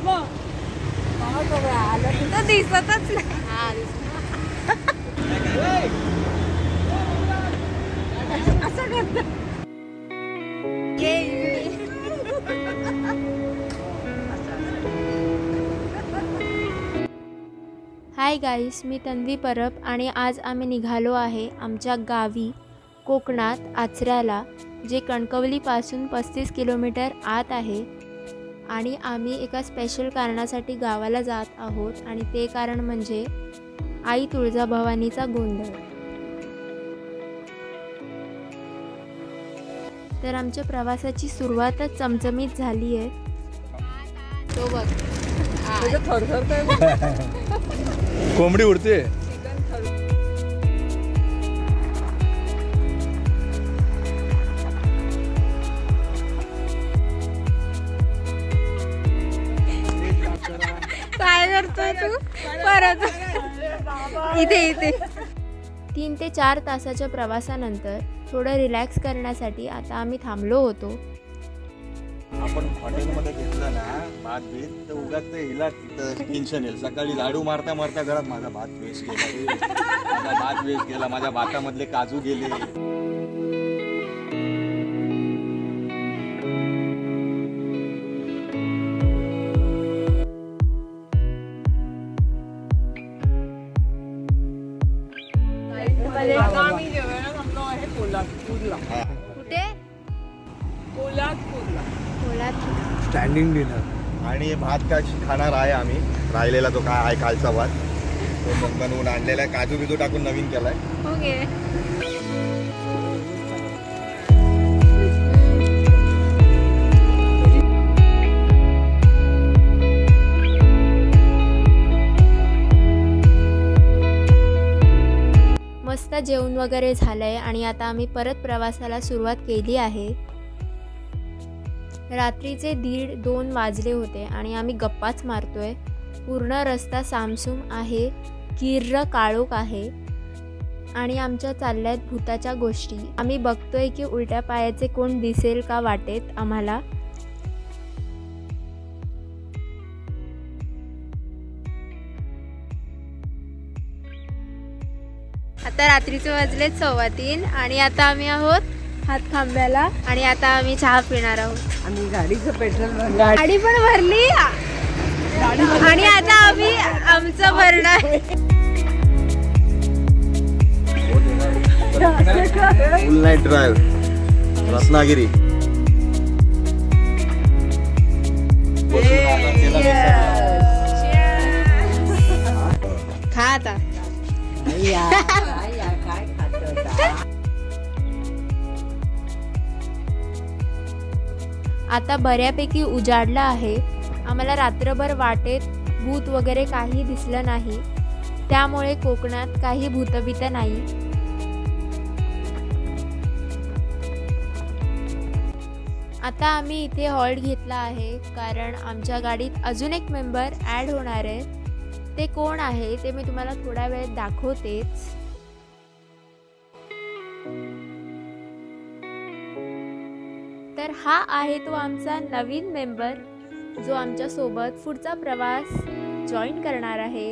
तो दिसतच नाही. असं करत हाय गाईस, मी तन्वी परब आणि आज आम्ही निघालो आहे आमच्या गावी कोकणात आचऱ्याला, जे कणकवलीपासून 35 किलोमीटर आत आहे. आणि आम्ही एका स्पेशल कारणासाठी गावाला जात आहोत आणि ते कारण म्हणजे आई तुळजाभवानीचा गोंधळ. तर आमच्या प्रवासाची सुरुवातच चमचमीत झाली आहे. तो बघ कोंबडी उडते. काय करतोय तू परत इथे 3 ते 4 तासाच्या प्रवासानंतर थोडं रिलॅक्स करण्यासाठी आता आम्ही थांबलो होतो. आपण हॉटेलमध्ये घेतलं ना भात बीत तर उगाच ते हिला टेन्शन येईल. सकाळी लाडू मारता मारता घरात माझा भात वेस्ट गेला, माझ्या भातामधले काजू गेले. कुठे? कोल्हापूरला स्टँडिंग डिनर. आणि भात काय खाणार आहे आम्ही, राहिलेला जो काय आहे कालचा भात तो बनवून आणलेला आहे, काजू बिजू टाकून नवीन केलाय. ओके. मस्त जेवण वगैरे झालंय आणि आता आम्ही परत प्रवासाला सुरुवात केली आहे. रात्रीचे 1:30-2 वाजले होते आणि आम्ही गप्पाच मारतोय. पूर्ण रस्ता सामसूम आहे, किर्र काळोख आहे आणि आमच्या चालल्यात भूताच्या गोष्टी. आम्ही बघतोय की उलट्या पायाचे कोण दिसेल का वाटेत आम्हाला. आता रात्रीचे वाजलेत 2:15 आणि आता आम्ही आहोत हातखांब्याला आणि आता आम्ही चहा पिणार आहोत. आणि गाडीचं पेट्रोल गाडी पण भरली आणि आता आम्ही आमचं भरणार. फुल नाईट ड्राईव्ह रत्नागिरी. खा आता. आता बऱ्यापैकी उजाडला आहे. आम्हाला रात्रभर वाटेत भूत वगैरे काही दिसलं नाही, त्यामुळे कोकणात काही भूतभीत नाही. आता आम्ही इथे हॉल्ट घेतला आहे कारण आमच्या गाडीत अजून एक मेंबर ॲड होणार आहे. ते कोण आहे ते मी तुम्हाला थोड्या वेळात दाखवतेच. तर हा आहे तो आमचा नवीन मेंबर जो आमच्या सोबत पुढचा प्रवास जॉईन करणार आहे.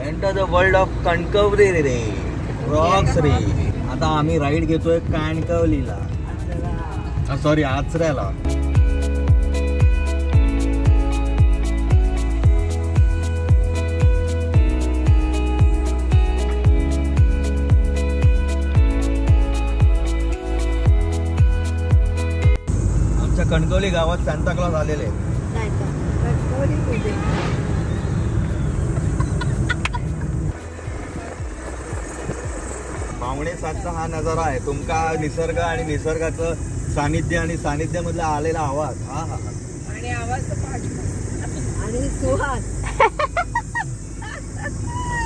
Enter the world of Kankavli रे रॉक्स रे. आता आम्ही राईड घेतोय कणकवलीला, सॉरी आचऱ्याला. आमच्या कणकवली गावात सांता क्लॉज आलेले आहेत. पावणे 7चा हा नजारा आहे. तुमका निसर्ग आणि निसर्गाचं सानिध्य आणि सानिध्यामधला आलेला आवाज. हा हा आणि आवाज आणि सुहास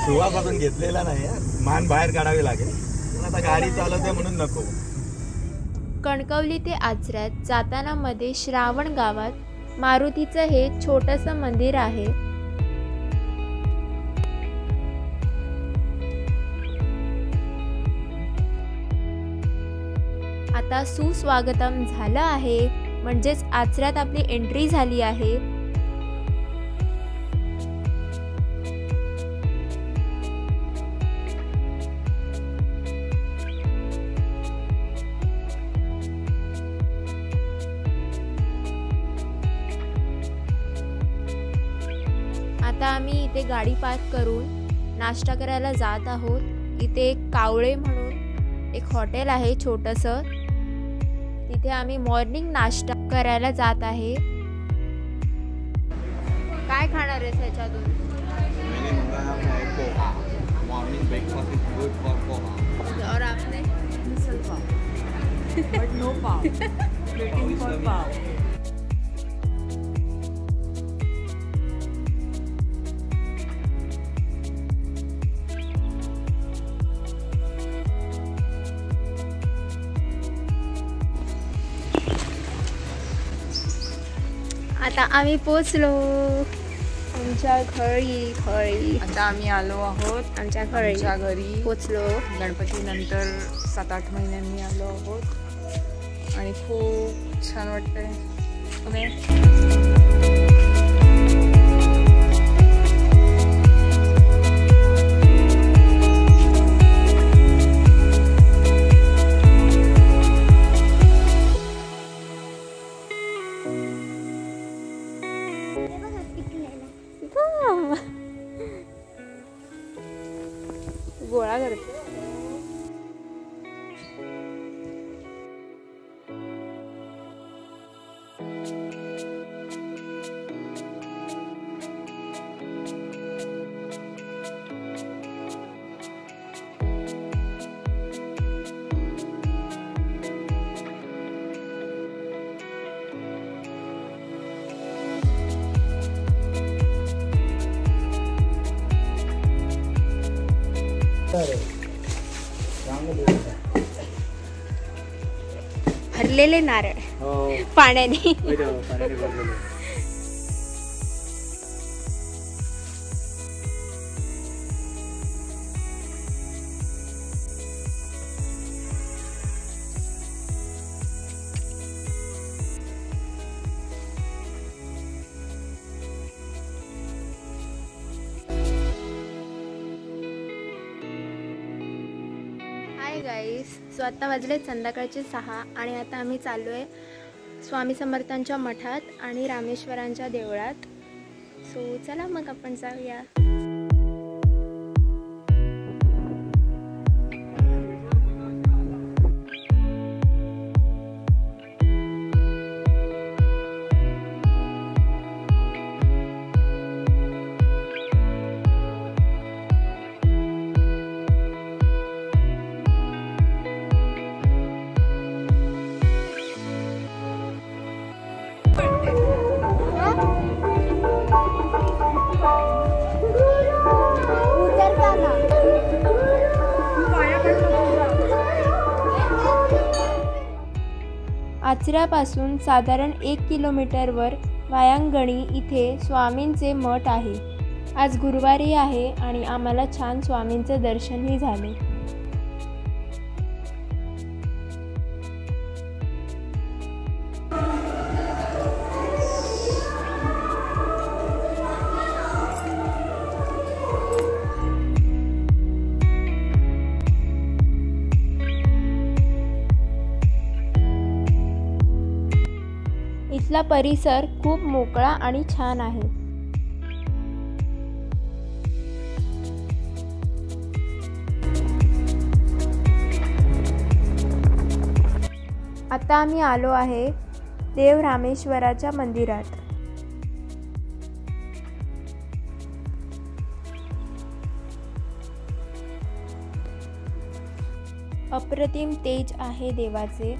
सुहापासून घेतलेला नाही, मान बाहेर काढावी लागेल. पण आता गाडी चालवते म्हणून नको. कणकवली ते आचऱ्यात जाताना मध्ये श्रावण गावात मारुतीचं हे छोटंसं मंदिर आहे. आता सुस्वागतम झालं आहे, म्हणजेच आचऱ्यात आपली एंट्री झाली आहे. आता आम्ही इथे गाडी पार्क करून नाश्ता करायला जात आहोत. इथे एक कावळे म्हणून एक हॉटेल आहे छोटंसं, तिथे आम्ही मॉर्निंग नाश्ता करायला जात आहे. काय खाणार आहेस ह्याच्यातून? Morning breakfast is good for poha. और आपने? मिसल पाव, बट नो पाव, वेटिंग फॉर पाव. आता आम्ही पोचलो आमच्या घरी. आता आम्ही आलो आहोत आमच्या घरी पोचलो. गणपतीनंतर 7-8 महिन्यांनी आलो आहोत आणि खूप छान वाटतंय. गोळा करते. भरलेले नारळ पाण्याने. हाय गाईस, सो आता वाजले संध्याकाळचे 6 आणि आता आम्ही चाललो आहे स्वामी समर्थांच्या मठात आणि रामेश्वरांच्या देवळात. सो चला मग आपण जाऊया. आचऱ्यापासून साधारण 1 किलोमीटरवर वायांगणी इथे स्वामींचे मठ आहे. आज गुरुवारी आहे आणि आम्हाला छान स्वामींचं दर्शनही झाले. इथला परिसर खूप मोकळा आणि छान आहे. आता आम्ही आलो आहे देव रामेश्वराच्या मंदिरात. अप्रतिम तेज आहे देवाचे.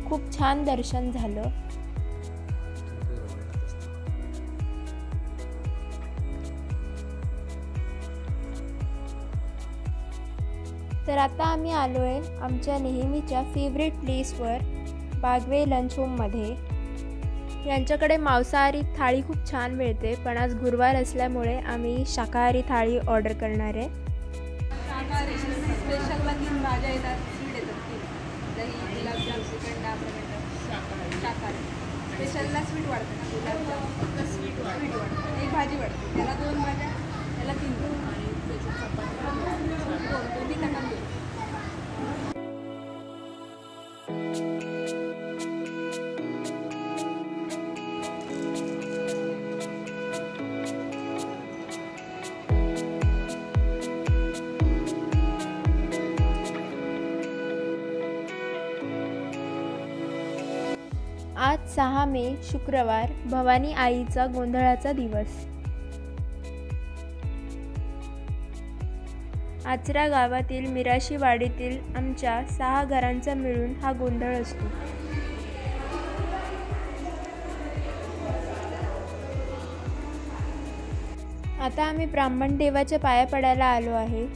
खूप छान दर्शन झालं. तर आता आम्ही आलो आहे आमच्या नेहमीच्या फेवरेट प्लेसवर, बागवे लंच होममध्ये. यांच्याकडे मांसाहारी थाळी खूप छान मिळते, पण आज गुरुवार असल्यामुळे आम्ही शाकाहारी थाळी ऑर्डर करणार आहे. शाकाहारी स्पेशलला 3 भाज्या येतात, स्वीट येतात, 3 दही, गुलाबजाम, श्रीखंड, आम्रखंड. शाकाहारी स्पेशलला स्वीट वाढतं ना, गुलाबजाम फक्त स्वीट वाढतं, 1 भाजी वाढते, त्याला 2 भाज्या, त्याला 3 आणि त्याची चपाती दोन्ही टाकायला. आज 6 मे शुक्रवार, भवानी आईचा गोंधळाचा दिवस. आचरा गावातील मिराशी वाडीतील आमच्या 6 घरांचा मिळून हा गोंधळ असतो. आता आम्ही ब्राह्मण देवाच्या पाया पडायला आलो आहे.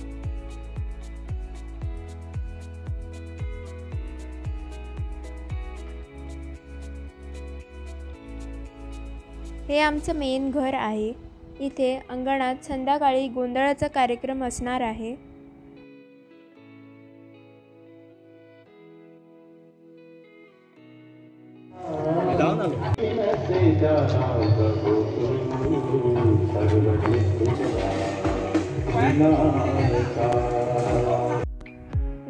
हे आमचं मेन घर आहे. इथे अंगणात संध्याकाळी गोंधळाचा कार्यक्रम असणार आहे.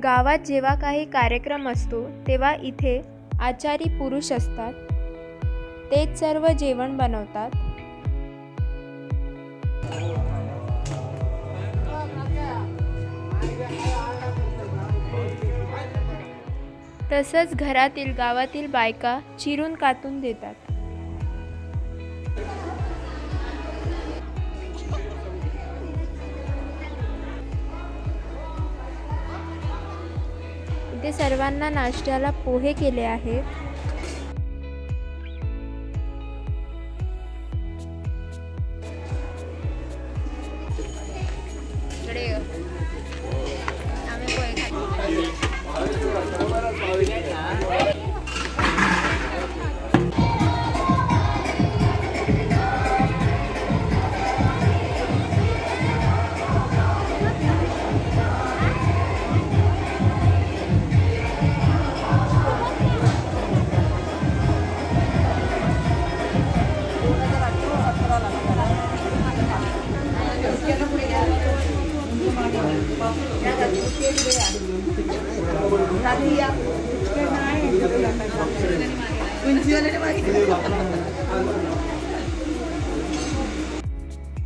गावात जेव्हा काही कार्यक्रम असतो तेव्हा इथे आचारी पुरुष असतात. तेच सर्व जेवण बनवतात. तसंच घरातील गावातील बायका चिरून कातून देतात. इथे सर्वांना नाश्त्याला पोहे केले आहेत.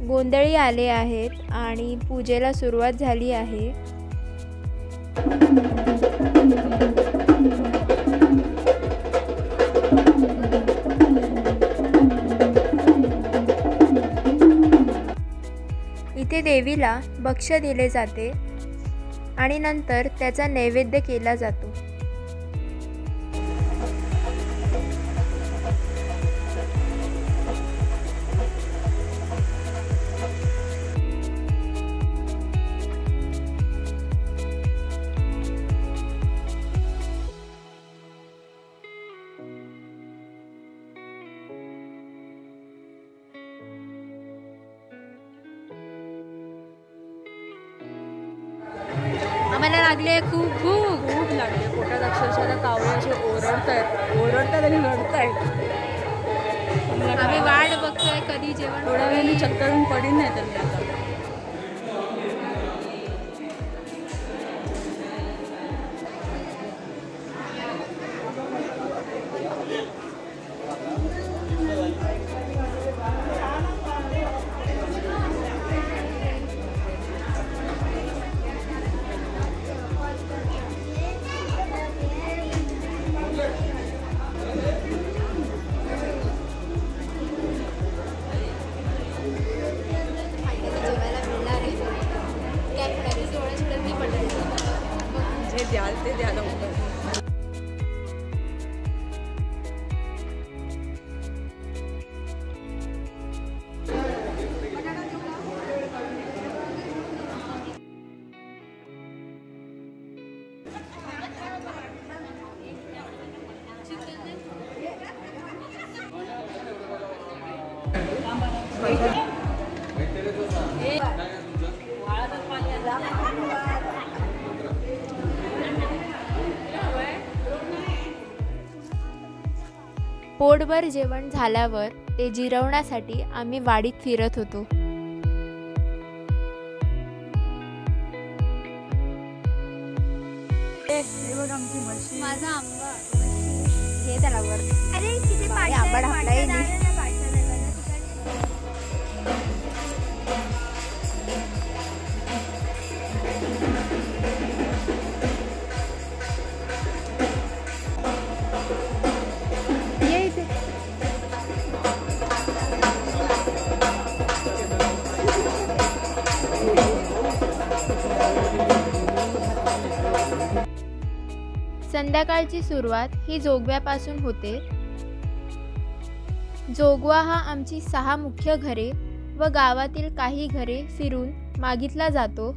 गोंधळी आले आहेत आणि पूजेला सुरुवात झाली आहे. इथे देवीला भक्ष्य दिले जाते आणि नंतर त्याचा नैवेद्य केला जातो. आम्हाला लागले खूप लागले पोटात. अक्षरशः कावळे असे ओरडतात आणि रडतायत. आम्ही वाट बघतोय कधी जेवण. थोड्या वेळाने चक्करून पडीन नाही तर आता. पोटभर जेवण झाल्यावर ते जिरवण्यासाठी आम्ही वाडीत फिरत होतो. माझा आंबा हे त्याला वर. अरे किती आंबा ढापलाय. संध्याकाळची सुरुवात ही जोगव्यापासून होते. जोगवा हा आमची 6 मुख्य घरे व गावातील काही घरे फिरून मागितला जातो.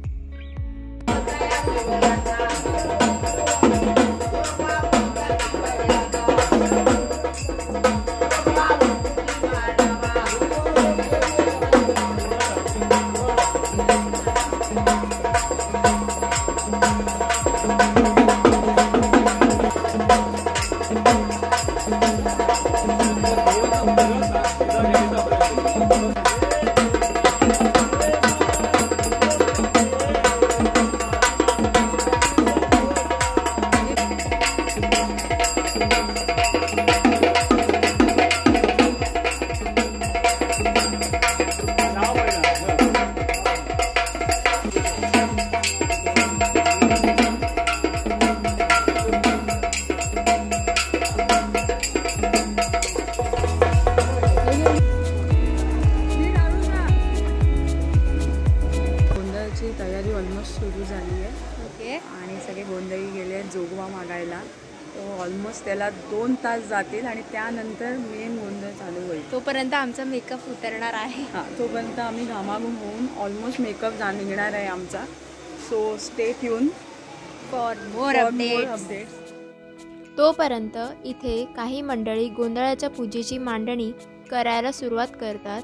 तयारी ऑलमोस्ट सुरू झाली आहे. ओके. आणि सगळे गोंधळी गेले आहेत जोगवा मागायला. तो ऑलमोस्ट त्याला 2 तास जातील आणि त्यानंतर मेन गोंधळ चालू होईल. तोपर्यंत आमचा मेकअप उतरणार आहे. हां, तोपर्यंत आम्ही घामाघूम होऊन ऑलमोस्ट मेकअप निघणार आहे आमचा. So stay tune for more updates. Updates. तोपर्यंत इथे काही मंडळी गोंधळाच्या पूजेची मांडणी करायला सुरुवात करतात.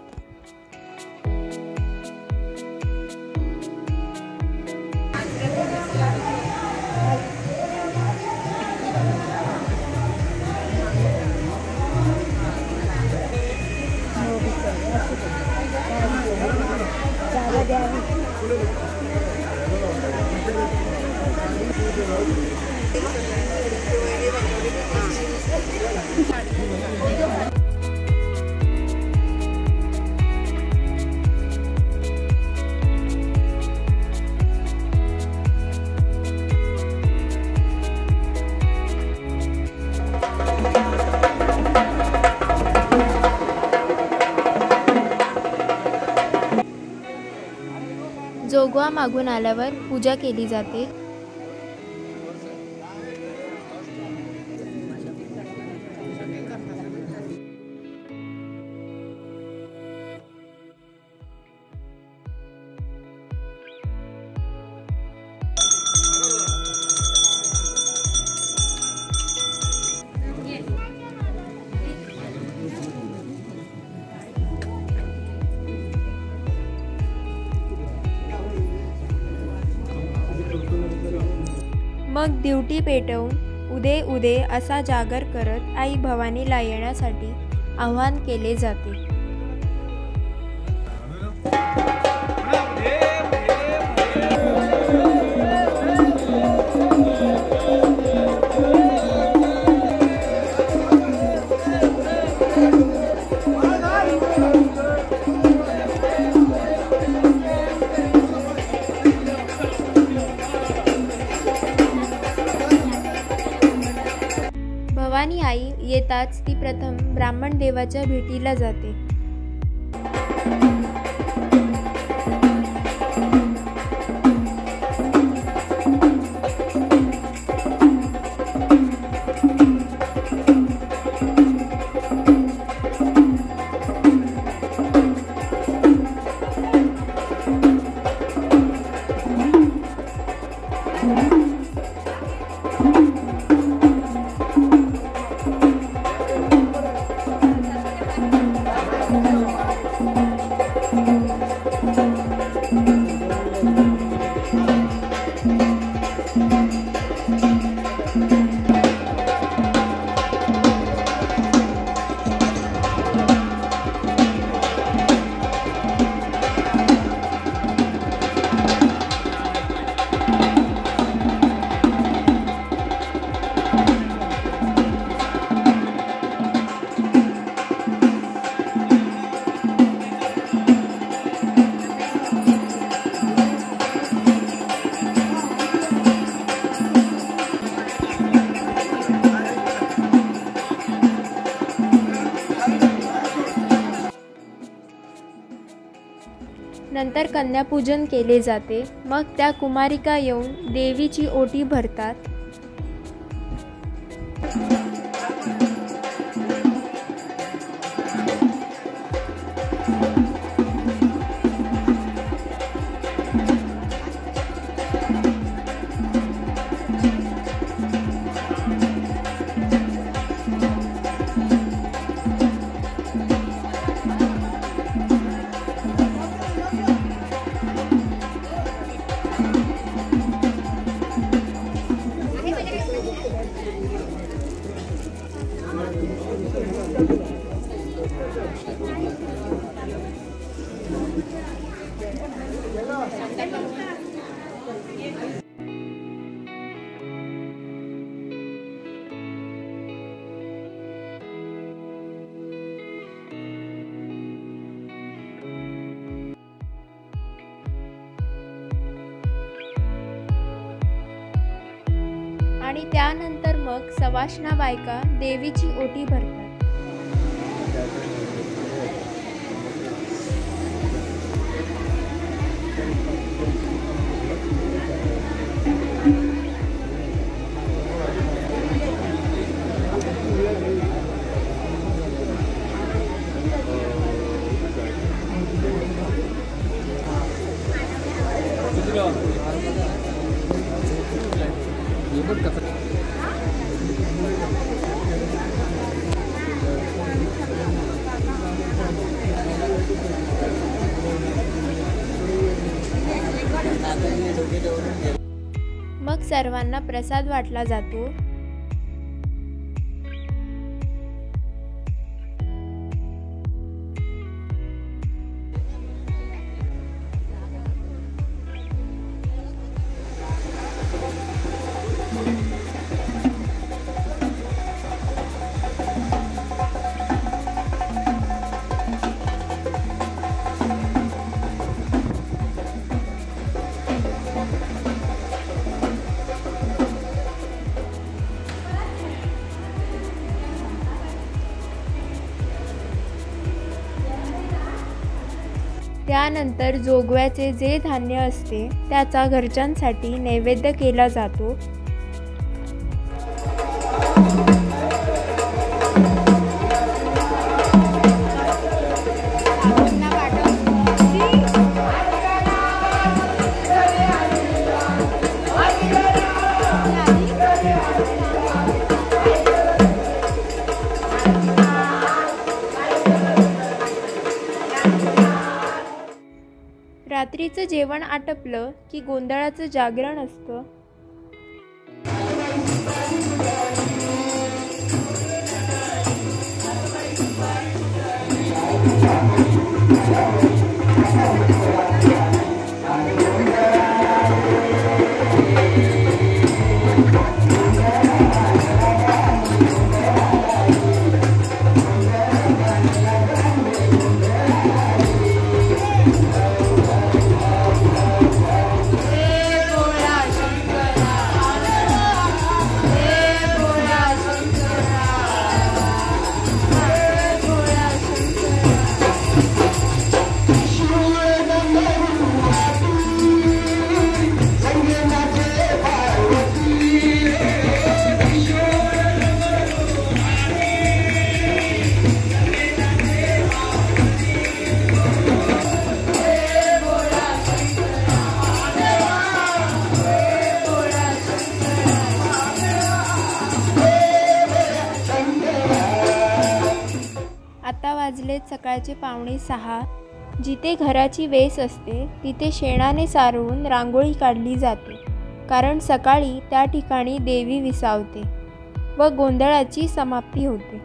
जोगवा मागून आल्यावर पूजा केली जाते. मग ड्युटी पेटवून उदे उदे असा जागर करत आई भवानीला येण्यासाठी आवाहन केले जाते. भवानी आई येताच ती प्रथम ब्राह्मण देवाच्या भेटीला जाते. नंतर कन्यापूजन केले जाते. मग त्या कुमारिका येऊन देवीची ओटी भरतात. आणि त्यानंतर मग सवाष्णा बायका देवीची ओटी भरतात. मग सर्वांना प्रसाद वाटला जातो. त्यानंतर जोगव्याचे जे धान्य असते त्याचा घरच्यांसाठी नैवेद्य केला जातो. रात्रीचं जेवण आटपलं की गोंधळाचं जागरण असतं. वाजलेत सकाळचे 5:45. जिथे घराची वेस असते तिथे शेणाने सारवून रांगोळी काढली जाते, कारण सकाळी त्या ठिकाणी देवी विसावते व गोंधळाची समाप्ती होते.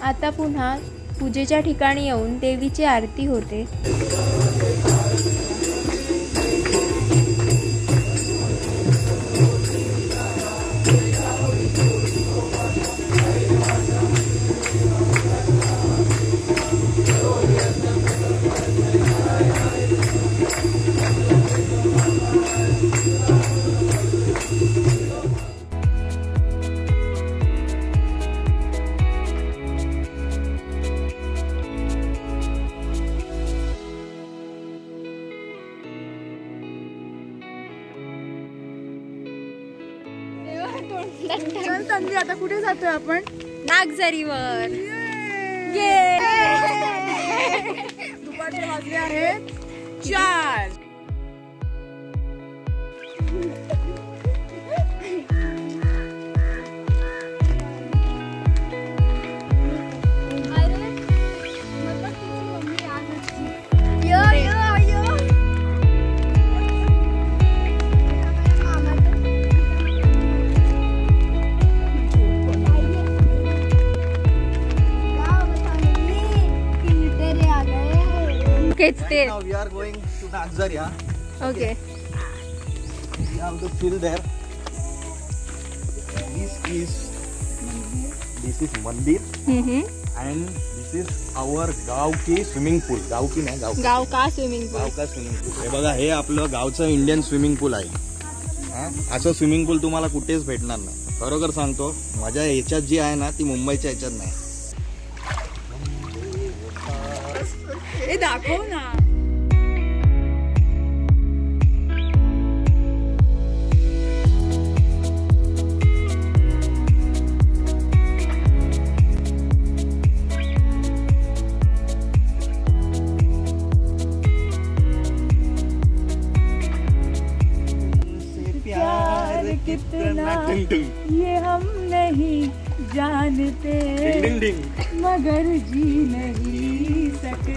आता पुन्हा पूजेच्या ठिकाणी येऊन देवीची आरती होते. चल तन्वी, आता कुठे जातोय आपण? नागझरीवर. दुपारचे वाजले आहेत 4. Now we are going to Nagzar, yeah. Okay. We have to fill there. This is Mandir and this is our गाव की स्विमिंग पूल. गाव की नाही, गाव का स्विमिंग पूल. गाव का स्विमिंग पूल. हे बघा, हे आपलं गावचं इंडियन स्विमिंग पूल आहे. असं स्विमिंग पूल तुम्हाला कुठेच भेटणार नाही. खरोखर सांगतो, मजा याच्यात जी आहे ना ती मुंबईच्या याच्यात नाही. हे दाखव ना. प्यार कितना ये हम नहीं जानते, मगर जी नहीं सकते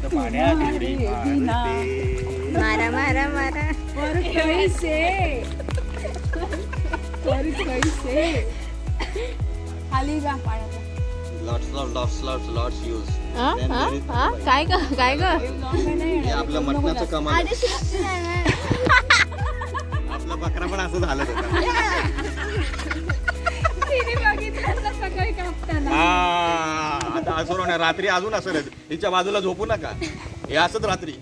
तुम्हारे बिना. मारा मारा मारा. पर कैसे खाली जा पाण्यात. Lots use. काय ग हे आपलं मटणाचं कमाल. आपला बकरा पण असं झालं होतं. सकाळी कापताना आता असं रात्री अजून असं हिच्या बाजूला झोपू नका. हे असंच रात्री